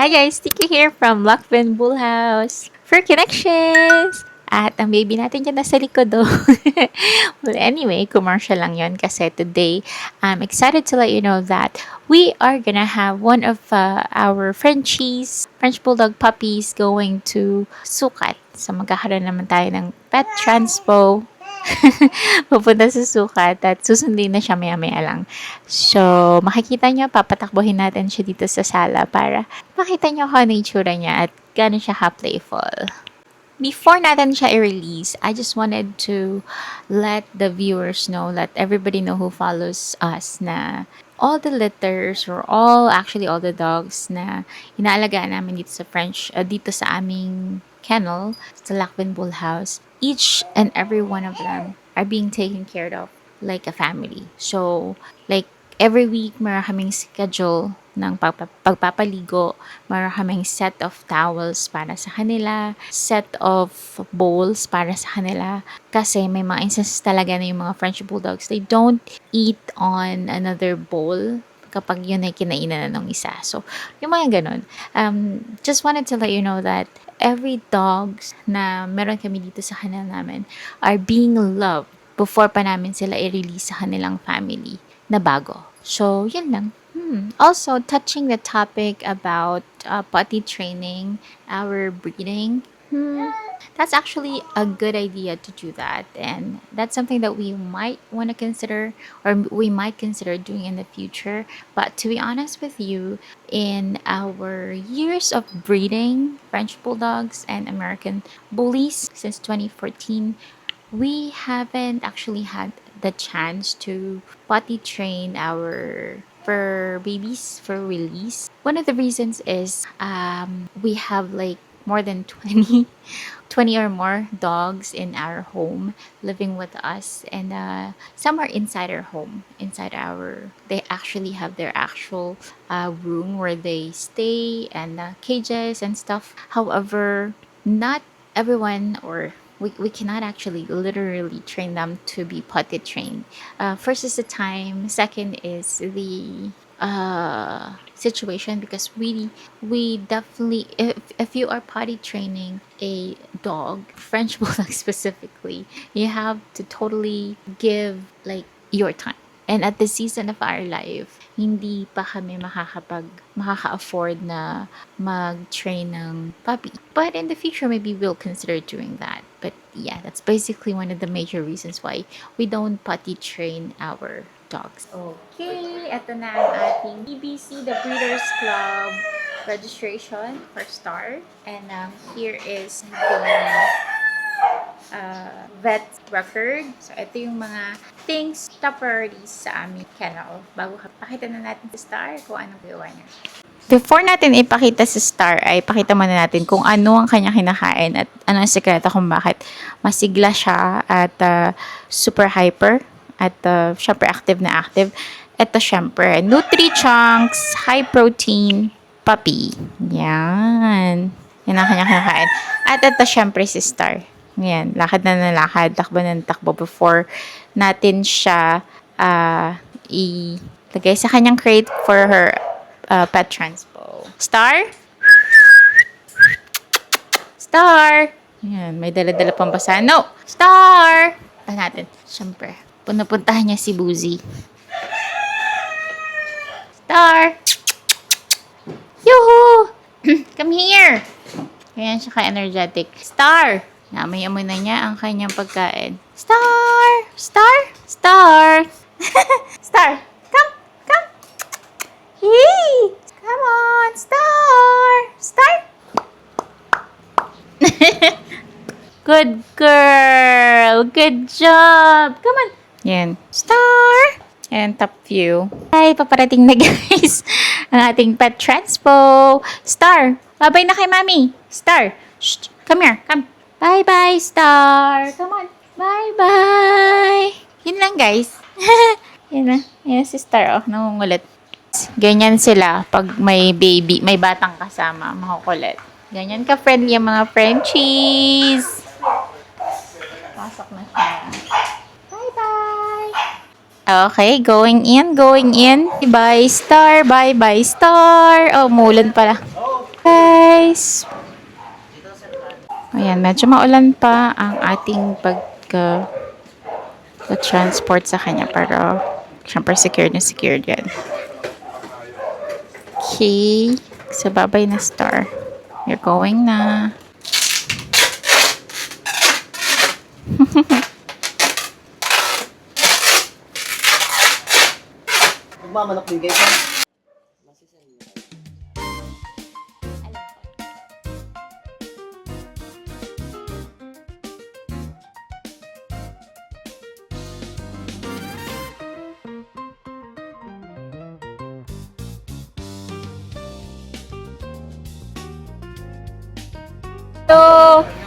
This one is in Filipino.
Hi guys, Tiki here from Lockman Bull House for connections! At ang baby natin dyan nasa likod oh. Well, anyway, commercial lang yon kasi today, I'm excited to let you know that we are gonna have one of our Frenchies, French Bulldog puppies going to sukat. So magkakaroon naman tayo ng pet transpo. Pupunta sa sukat at susundin na siya maya-maya lang. So, makikita nyo, papatakbuhin natin siya dito sa sala para makita nyo kung ano yung itsura niya at gano'n siya ka-playful. Before natin siya i-release, I just wanted to let the viewers know, let everybody know who follows us na all the litters or actually all the dogs na inaalagaan namin dito sa dito sa aming kennel, sa Lakban Bull House, each and every one of them are being taken care of like a family. So, like every week, meron kaming schedule ng pagpapaligo. Meron kaming set of towels para sa kanila, set of bowls para sa kanila. Kasi may mga instances talaga na yung mga French Bulldogs, they don't eat on another bowl kapag yun ay kinainan na ng isa. So, yung mga ganun. Just wanted to let you know that every dogs na meron kami dito sa kanila namin are being loved before pa namin sila i-release sa kanilang family na bago. So, yun lang. Also, touching the topic about potty training, our breeding, that's actually a good idea to do that. And that's something that we might want to consider or we might consider doing in the future. But to be honest with you, in our years of breeding French Bulldogs and American Bullies since 2014, we haven't actually had the chance to potty train our fur babies for release. One of the reasons is we have like more than 20 or more dogs in our home living with us, and some are inside our home, they actually have their actual room where they stay, and cages and stuff. However, not everyone, or we cannot actually literally train them to be potty trained. First is the time. Second is the situation, because we definitely, if you are potty training a dog, French bulldog specifically, you have to totally give like your time. And at the season of our life, hindi pa kami makaka-afford na mag-train ng puppy. But in the future, maybe we'll consider doing that. But yeah, that's basically one of the major reasons why we don't potty train our dogs. Okay, ito na ang ating BBC, the Breeders Club registration for Star. And here is the vet record. So, ito yung mga things, top priorities sa aming kennel. Bago pakita na natin sa Star kung anong gawa niya. Before natin ipakita sa Star, ay pakita muna natin kung ano ang kanya kinakain at ano ang sekreto kung bakit masigla siya at super hyper at syempre active na active. Ito syempre, Nutri-Chunks, high protein, puppy. Yan. Yan ang kanya kinakain. At ito syempre si Star. Yan, lakad na lakad, takbo na takbo before natin siya ilagay sa kanyang crate for her pet transpo. Star? Star! Yan, may dala-dala pang basa. No! Star! Punta natin. Siyempre, punapuntahan niya si Boozy. Star! Yoo-hoo! Come here! Kaya siya ka-energetic. Star! Naamoy-amoy na niya ang kanyang pagkain. Star! Star! Star! Star! Come! Come! Hey! Come on! Star! Star! Good girl! Good job! Come on! Yan. Star! And top view. Ay, paparating na guys ang ating pet transpo. Star! Babay na kay mami. Star! Shh! Come here. Come. Bye-bye, Star! Come on. Bye-bye! Yun lang, guys. Yun na. Yun si Star, oh. Nangungulit. Ganyan sila pag may baby, may batang kasama. Makukulit. Ganyan ka-friendly ang mga Frenchies. Pasok na siya. Bye-bye! Okay, going in. Bye, Star! Bye-bye, Star! Oh, mulan pala. guys! Ayan, medyo maulan pa ang ating transport sa kanya. Pero, syempre secured na secured yan. Okay. So, bye-bye na Star. You're going na. Magmamanok din guys. Hello!